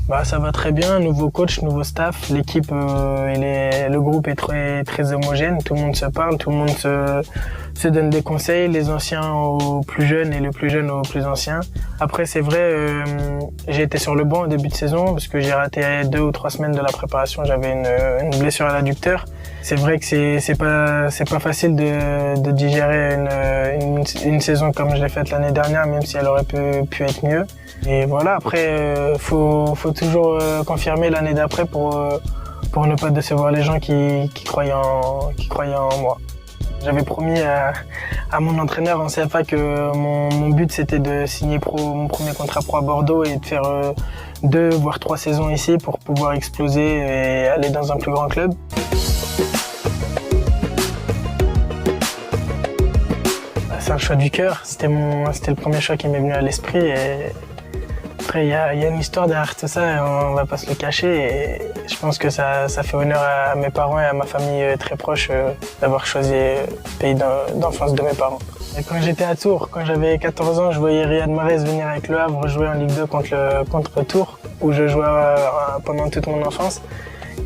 Bah, ça va très bien, nouveau coach, nouveau staff, l'équipe, le groupe est très, très homogène, tout le monde se parle, tout le monde se donne des conseils, les anciens aux plus jeunes et les plus jeunes aux plus anciens. Après, c'est vrai, j'ai été sur le banc au début de saison parce que j'ai raté 2 ou 3 semaines de la préparation, j'avais une blessure à l'adducteur. C'est vrai que c'est pas facile de digérer une saison comme je l'ai faite l'année dernière, même si elle aurait pu être mieux. Et voilà, après, faut toujours confirmer l'année d'après pour ne pas décevoir les gens qui croyaient en moi. J'avais promis à mon entraîneur en CFA que mon but c'était de signer mon premier contrat pro à Bordeaux et de faire 2 voire 3 saisons ici pour pouvoir exploser et aller dans un plus grand club. C'est un choix du cœur, c'était le premier choix qui m'est venu à l'esprit. Et après, il y a une histoire derrière tout ça, et on va pas se le cacher. Et je pense que ça fait honneur à mes parents et à ma famille très proche d'avoir choisi le pays d'enfance de mes parents. Et quand j'étais à Tours, quand j'avais 14 ans, je voyais Riyad Mahrez venir avec Le Havre jouer en Ligue 2 contre Tours, où je jouais pendant toute mon enfance.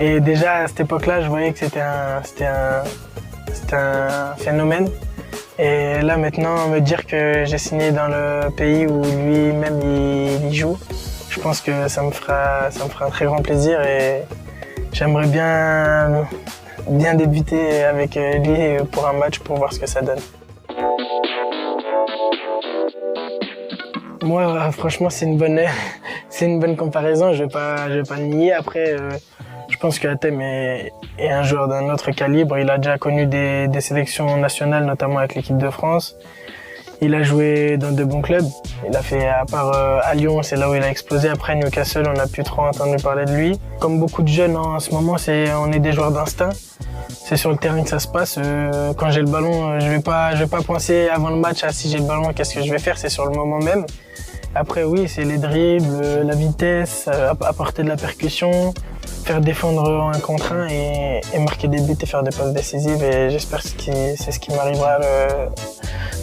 Et déjà à cette époque-là, je voyais que c'était un phénomène. Et là maintenant, me dire que j'ai signé dans le pays où lui-même il joue, je pense que ça me fera un très grand plaisir et j'aimerais bien débuter avec lui pour un match pour voir ce que ça donne. Moi, franchement, c'est une bonne comparaison. Je vais pas le nier. Après, je pense que Hatem est un joueur d'un autre calibre. Il a déjà connu des sélections nationales, notamment avec l'équipe de France. Il a joué dans de bons clubs. Il a fait, à part à Lyon, c'est là où il a explosé. Après Newcastle, on n'a plus trop entendu parler de lui. Comme beaucoup de jeunes en ce moment, on est des joueurs d'instinct. C'est sur le terrain que ça se passe. Quand j'ai le ballon, je vais pas penser avant le match à si j'ai le ballon, qu'est-ce que je vais faire. C'est sur le moment même. Après, oui, c'est les dribbles, la vitesse, apporter de la percussion, faire défendre un contre un et marquer des buts et faire des passes décisives. Et j'espère que c'est ce qui m'arrivera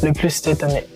le plus cette année.